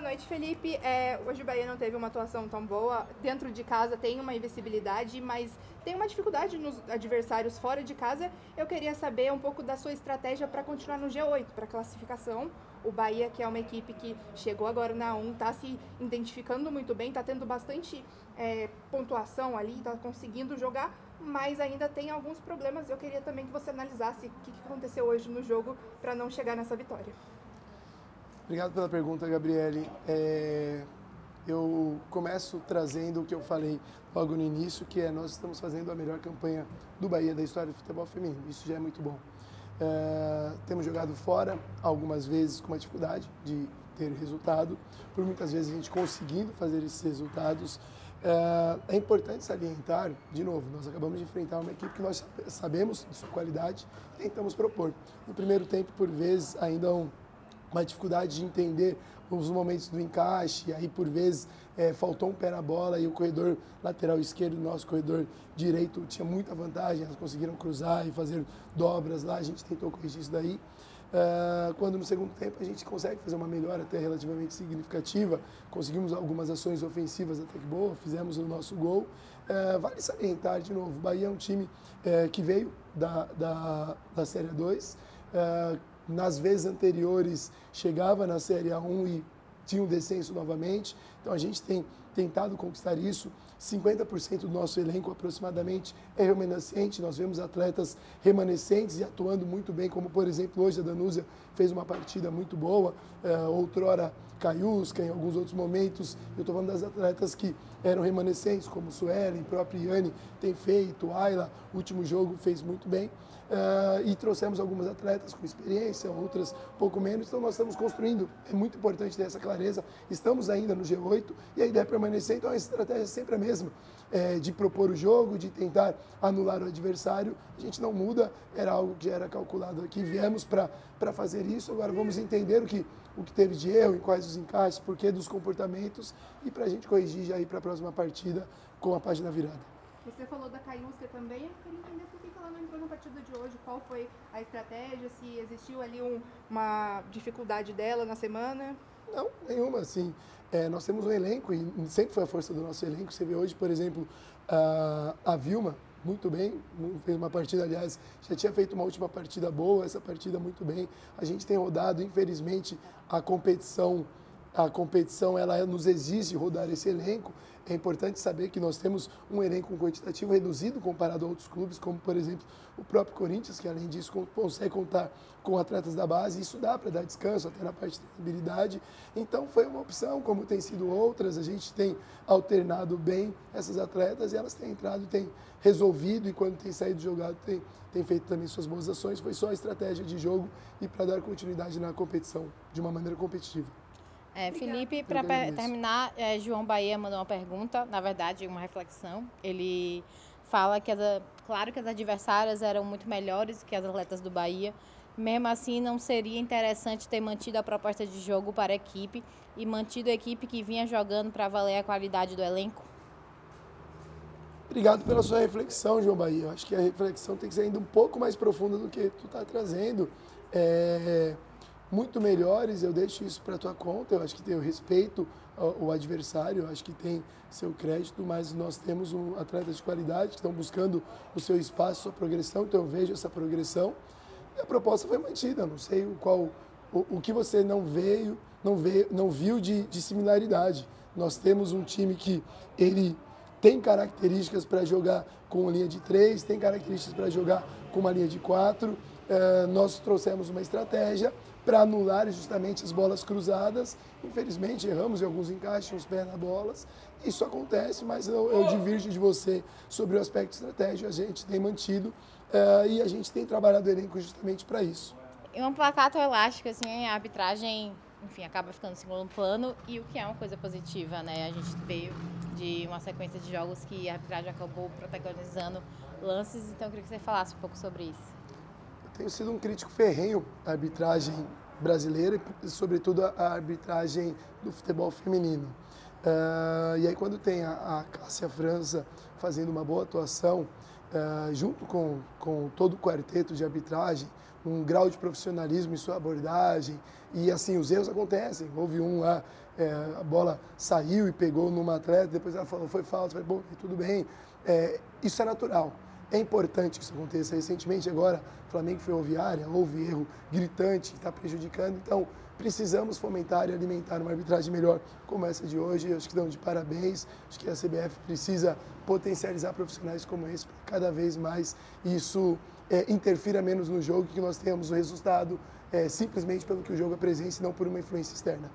Boa noite, Felipe. Hoje o Bahia não teve uma atuação tão boa. Dentro de casa tem uma invencibilidade, mas tem uma dificuldade nos adversários fora de casa. Eu queria saber um pouco da sua estratégia para continuar no G8, para classificação. O Bahia, que é uma equipe que chegou agora na 1, está se identificando muito bem, está tendo bastante pontuação ali, está conseguindo jogar, mas ainda tem alguns problemas. Eu queria também que você analisasse o que aconteceu hoje no jogo para não chegar nessa vitória. Obrigado pela pergunta, Gabriele. Eu começo trazendo o que eu falei logo no início, que é nós estamos fazendo a melhor campanha do Bahia da história do futebol feminino. Isso já é muito bom. Temos jogado fora algumas vezes com uma dificuldade de ter resultado, por muitas vezes a gente conseguindo fazer esses resultados. É importante salientar, de novo, nós acabamos de enfrentar uma equipe que nós sabemos de sua qualidade e tentamos propor. No primeiro tempo, por vezes, ainda uma dificuldade de entender os momentos do encaixe, e aí por vezes faltou um pé na bola e o corredor lateral esquerdo, nosso corredor direito, tinha muita vantagem, elas conseguiram cruzar e fazer dobras lá, a gente tentou corrigir isso daí. Quando no segundo tempo a gente consegue fazer uma melhora até relativamente significativa, conseguimos algumas ações ofensivas até que boa, fizemos o nosso gol. Vale salientar de novo, o Bahia é um time que veio da Série 2, nas vezes anteriores chegava na Série A1 e tinha um descenso novamente, então a gente tem tentado conquistar isso. 50% do nosso elenco aproximadamente é remanescente, nós vemos atletas remanescentes e atuando muito bem, como por exemplo hoje a Danúzia fez uma partida muito boa, outrora Caiusca, em alguns outros momentos, eu estou falando das atletas que eram remanescentes, como Suelen, própria Iane tem feito, Ayla, o último jogo fez muito bem, e trouxemos algumas atletas com experiência, outras pouco menos, então nós estamos construindo, é muito importante ter essa clareza, estamos ainda no G8 e a ideia é permanecer, então a estratégia é sempre a mesma, de propor o jogo, de tentar anular o adversário, a gente não muda, era algo que já era calculado aqui, viemos para fazer isso, agora vamos entender o que teve de erro, em quais os encaixes, porquê dos comportamentos e para a gente corrigir já ir para a próxima partida com a página virada. Você falou da Caiusca também, eu queria entender por que ela não entrou na partida de hoje, qual foi a estratégia, se existiu ali uma dificuldade dela na semana? Não, nenhuma, assim, nós temos um elenco e sempre foi a força do nosso elenco, você vê hoje, por exemplo, a Vilma, muito bem, fez uma partida, aliás, já tinha feito uma última partida boa, essa partida muito bem, a gente tem rodado, infelizmente, a competição ela nos exige rodar esse elenco. É importante saber que nós temos um elenco quantitativo reduzido comparado a outros clubes, como por exemplo o próprio Corinthians, que além disso consegue contar com atletas da base, isso dá para dar descanso até na parte de treinabilidade. Então foi uma opção, como tem sido outras, a gente tem alternado bem essas atletas e elas têm entrado, têm resolvido e quando tem saído jogado tem feito também suas boas ações. Foi só a estratégia de jogo e para dar continuidade na competição de uma maneira competitiva. Felipe, para terminar, João Bahia mandou uma pergunta, na verdade, uma reflexão. Ele fala que, claro que as adversárias eram muito melhores que as atletas do Bahia, mesmo assim não seria interessante ter mantido a proposta de jogo para a equipe e mantido a equipe que vinha jogando para valer a qualidade do elenco? Obrigado pela sua reflexão, João Bahia. Eu acho que a reflexão tem que ser ainda um pouco mais profunda do que tu está trazendo. Muito melhores, eu deixo isso para a tua conta, eu acho que eu respeito o adversário, eu acho que tem seu crédito, mas nós temos atletas de qualidade que estão buscando o seu espaço, sua progressão, então eu vejo essa progressão e a proposta foi mantida, não sei o que você não viu de similaridade. Nós temos um time que ele tem características para jogar com linha de 3, tem características para jogar com uma linha de 4, nós trouxemos uma estratégia para anular justamente as bolas cruzadas. Infelizmente, erramos em alguns encaixes, uns pés na bolas. Isso acontece, mas eu divirjo de você sobre o aspecto estratégico. A gente tem mantido e a gente tem trabalhado o elenco justamente para isso. Em um placato elástico, assim, a arbitragem, enfim, acaba ficando em segundo plano e o que é uma coisa positiva, né? A gente veio de uma sequência de jogos que a arbitragem acabou protagonizando lances, então eu queria que você falasse um pouco sobre isso. Tenho sido um crítico ferrenho da arbitragem brasileira e, sobretudo, a arbitragem do futebol feminino. E aí, quando tem a Cássia França fazendo uma boa atuação junto com todo o quarteto de arbitragem, um grau de profissionalismo em sua abordagem. E assim, os erros acontecem. Houve um lá, a bola saiu e pegou numa atleta, depois ela falou, foi falta, falei, bom, tudo bem. Isso é natural. É importante que isso aconteça. Recentemente, agora, Flamengo e Ferroviária, houve erro gritante que está prejudicando. Então, precisamos fomentar e alimentar uma arbitragem melhor como essa de hoje. Acho que dão de parabéns. Acho que a CBF precisa potencializar profissionais como esse para cada vez mais isso interfira menos no jogo e que nós tenhamos o resultado simplesmente pelo que o jogo apresenta e não por uma influência externa.